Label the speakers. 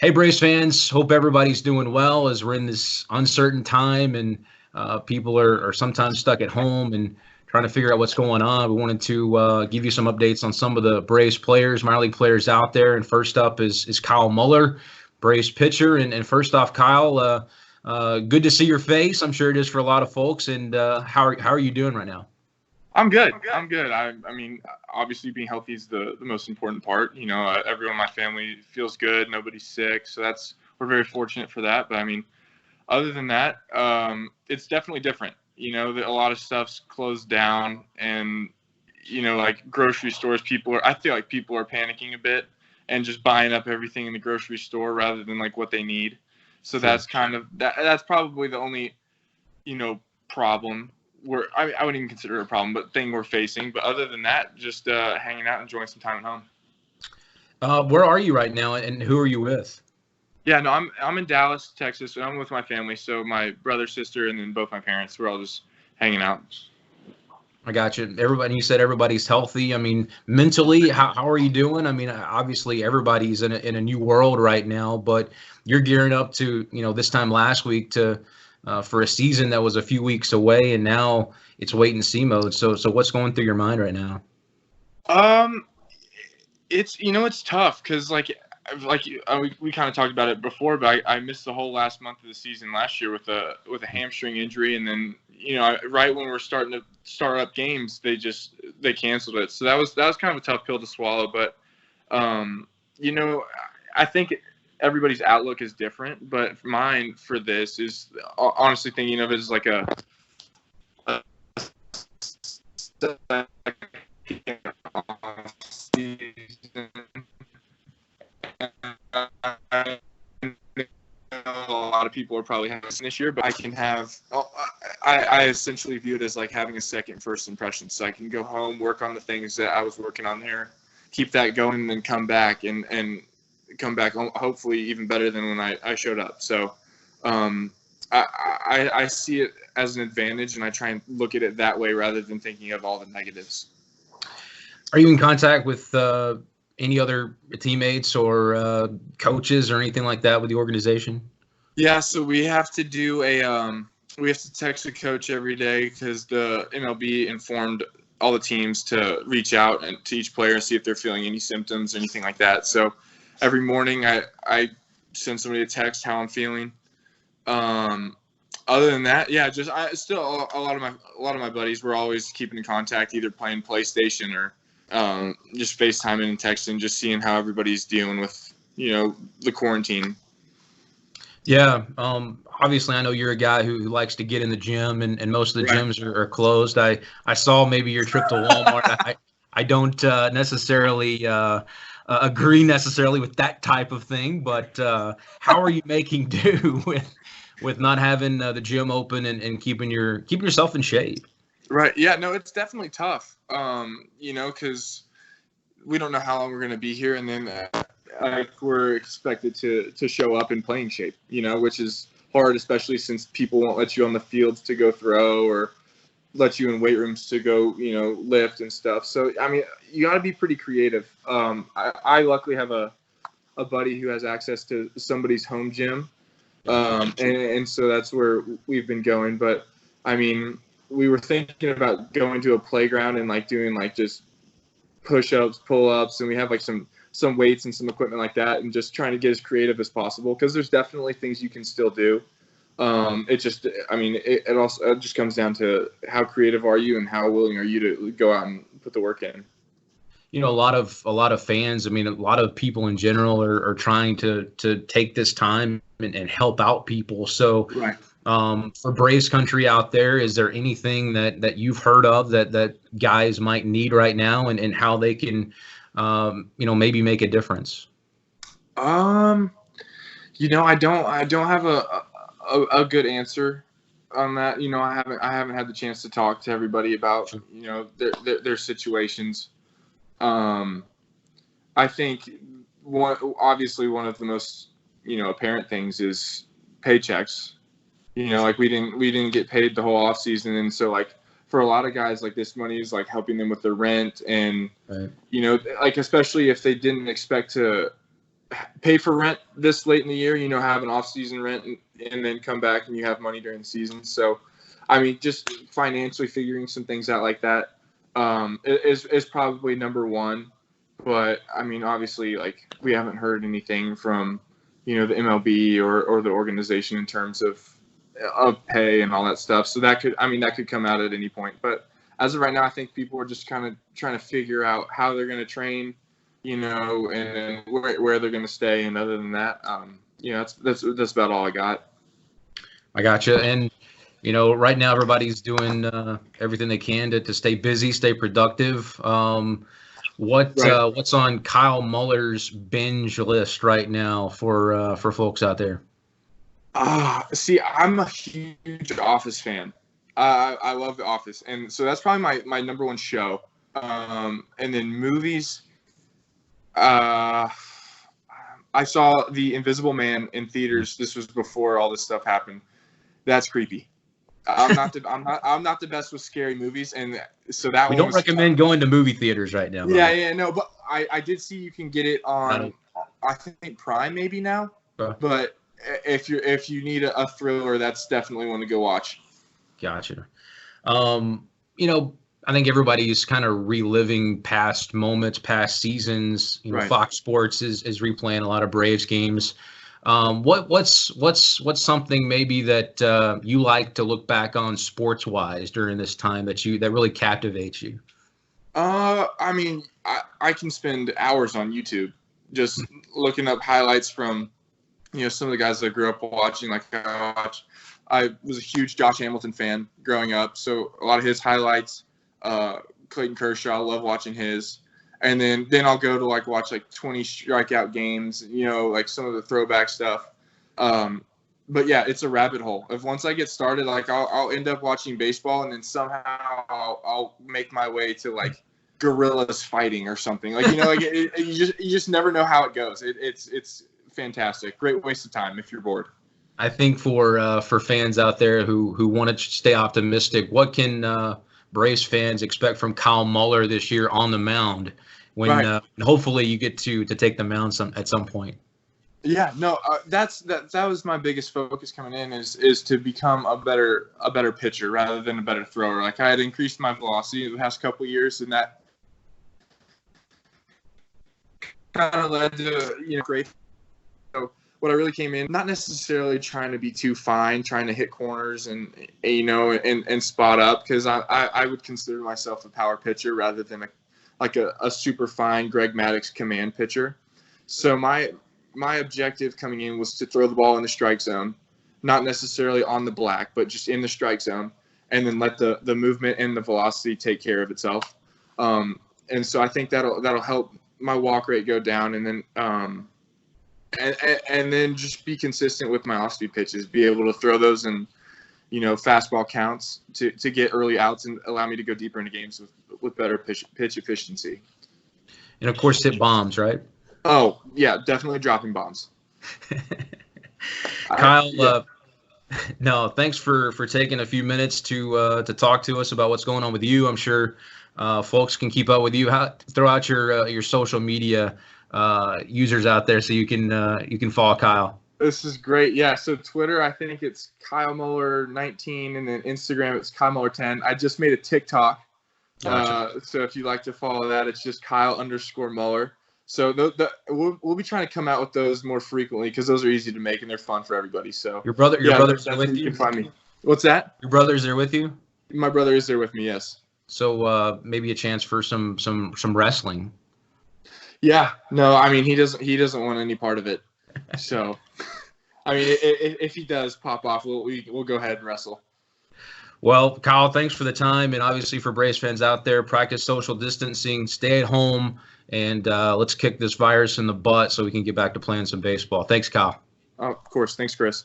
Speaker 1: Hey, Braves fans. Hope everybody's doing well as we're in this uncertain time and people are sometimes stuck at home and trying to figure out what's going on. We wanted to give you some updates on some of the Braves players, minor league players out there. And first up is Kyle Muller, Braves pitcher. And first off, Kyle, good to see your face. I'm sure it is for a lot of folks. And how are you doing right now?
Speaker 2: I'm good. I'm good. I mean, obviously being healthy is the most important part. Everyone in my family feels good. Nobody's sick. So we're very fortunate for that. But I mean, other than that, it's definitely different. That a lot of stuff's closed down and, like grocery stores, I feel like people are panicking a bit and just buying up everything in the grocery store rather than like what they need. So
Speaker 1: Sure.
Speaker 2: that's probably the only, problem I wouldn't even consider it a problem, but thing we're facing. But other than that, just hanging out, enjoying some time at home.
Speaker 1: Where are you right now, and who are you with?
Speaker 2: Yeah, no, I'm in Dallas, Texas, and I'm with my family. So my brother, sister, and then both my parents. We're all just hanging out.
Speaker 1: I got you. Everybody, you said everybody's healthy. I mean, mentally, how are you doing? I mean, obviously everybody's in a new world right now, but you're gearing up to, this time last week to for a season that was a few weeks away, and now it's wait and see mode. So what's going through your mind right now?
Speaker 2: Um, it's tough because we kind of talked about it before, but I missed the whole last month of the season last year with a hamstring injury, and then right when we're starting to start up games, they canceled it. So that was kind of a tough pill to swallow. But um, you know, I think everybody's outlook is different, but mine for this is honestly thinking of it as like a season. A lot of people are probably having this year, but I essentially view it as like having a second first impression. So I can go home, work on the things that I was working on there, keep that going, and then come back and come back hopefully even better than when I showed up. So I see it as an advantage, and I try and look at it that way rather than thinking of all the negatives.
Speaker 1: Are you in contact with any other teammates or coaches or anything like that with the organization?
Speaker 2: Yeah, so we have to do we have to text the coach every day because the MLB informed all the teams to reach out and to each player and see if they're feeling any symptoms or anything like that. So every morning I send somebody a text how I'm feeling. Other than that, yeah, just still a lot of my buddies, we're always keeping in contact, either playing PlayStation or just FaceTiming and texting, just seeing how everybody's dealing with the quarantine.
Speaker 1: Yeah. Obviously, I know you're a guy who likes to get in the gym, and most of the
Speaker 2: Right.
Speaker 1: gyms are closed. I saw maybe your trip to Walmart. I don't necessarily agree necessarily with that type of thing, but how are you making do with not having the gym open and keeping yourself in shape?
Speaker 2: Right. Yeah. No, it's definitely tough. Because we don't know how long we're going to be here, and then we're expected to show up in playing shape. Which is hard, especially since people won't let you on the fields to go throw or let you in weight rooms to go, lift and stuff. So I mean, you got to be pretty creative. I luckily have a buddy who has access to somebody's home gym, and so that's where we've been going. But I mean, we were thinking about going to a playground and like doing like just push-ups, pull-ups, and we have like some weights and some equipment like that, and just trying to get as creative as possible because there's definitely things you can still do. It just, I mean, it also it just comes down to how creative are you and how willing are you to go out and put the work in.
Speaker 1: A lot of fans. I mean, a lot of people in general are trying to take this time and help out people. So
Speaker 2: Right.
Speaker 1: for Braves country out there, is there anything that you've heard of that guys might need right now, and how they can, maybe make a difference?
Speaker 2: I don't have a good answer on that. I haven't had the chance to talk to everybody about their situations. I think one of the most apparent things is paychecks. Like we didn't get paid the whole off season, and so like for a lot of guys, like this money is like helping them with their rent, and
Speaker 1: Right.
Speaker 2: like especially if they didn't expect to pay for rent this late in the year, have an off-season rent and then come back and you have money during the season. So, I mean, just financially figuring some things out like that is probably number one. But, I mean, obviously, like, we haven't heard anything from, the MLB or the organization in terms of pay and all that stuff. So that could come out at any point. But as of right now, I think people are just kind of trying to figure out how they're going to train, and then where they're going to stay. And other than that, that's about all I got.
Speaker 1: I gotcha. And, right now everybody's doing everything they can to stay busy, stay productive. What's on Kyle Muller's binge list right now for folks out there?
Speaker 2: See, I'm a huge Office fan. I love The Office, and so that's probably my number one show. And then movies. I saw The Invisible Man in theaters. This was before all this stuff happened. That's creepy. I'm not the best with scary movies, and so that
Speaker 1: we don't recommend going to movie theaters right now.
Speaker 2: No, but I did see you can get it on I think Prime maybe now. But if you need a thriller, that's definitely one to go watch.
Speaker 1: Gotcha. I think everybody's kind of reliving past moments, past seasons.
Speaker 2: Right.
Speaker 1: Fox Sports is replaying a lot of Braves games. What's something maybe that you like to look back on sports wise during this time that really captivates you?
Speaker 2: I mean, I can spend hours on YouTube just looking up highlights from, some of the guys that I grew up watching. Like I was a huge Josh Hamilton fan growing up, so a lot of his highlights. Clayton Kershaw, I love watching his. And then I'll go to watch 20 strikeout games, like some of the throwback stuff. But yeah, it's a rabbit hole. If once I get started, I'll end up watching baseball, and then somehow I'll make my way to gorillas fighting or something. You just never know how it goes. It's fantastic. Great waste of time if you're bored.
Speaker 1: I think for fans out there who want to stay optimistic, what can Braves fans expect from Kyle Muller this year on the mound when hopefully you get to take the mound at some point?
Speaker 2: Yeah, no, that was my biggest focus coming in is to become a better pitcher rather than a better thrower. I had increased my velocity the past couple of years, and that kind of led to great. So what I really came in, not necessarily trying to be too fine, trying to hit corners and spot up, because I would consider myself a power pitcher rather than a super fine Greg Maddux command pitcher. So my objective coming in was to throw the ball in the strike zone, not necessarily on the black, but just in the strike zone, and then let the movement and the velocity take care of itself. And so I think that'll help my walk rate go down, and then and then just be consistent with my off-speed pitches, be able to throw those in, fastball counts to get early outs and allow me to go deeper into games with better pitch efficiency.
Speaker 1: And of course, hit bombs, right?
Speaker 2: Oh yeah, definitely dropping bombs.
Speaker 1: Kyle, no, thanks for taking a few minutes to talk to us about what's going on with you. I'm sure folks can keep up with you. Throw out your social media users out there so you can follow Kyle.
Speaker 2: This is great. Yeah, so Twitter, I think it's Kyle Muller 19, and then Instagram it's Kyle Muller 10. I just made a TikTok. Gotcha. So if you like to follow that, it's just Kyle_Muller. So we'll be trying to come out with those more frequently because those are easy to make and they're fun for everybody. So your brothers are with you. You can find me. What's that?
Speaker 1: Your brother's there with you?
Speaker 2: My brother is there with me. Yes.
Speaker 1: So maybe a chance for some wrestling.
Speaker 2: Yeah. No, I mean he doesn't want any part of it. So, I mean, if he does pop off, we'll go ahead and wrestle.
Speaker 1: Well, Kyle, thanks for the time, and obviously for Braves fans out there, practice social distancing, stay at home, and let's kick this virus in the butt so we can get back to playing some baseball. Thanks, Kyle.
Speaker 2: Oh, of course. Thanks, Chris.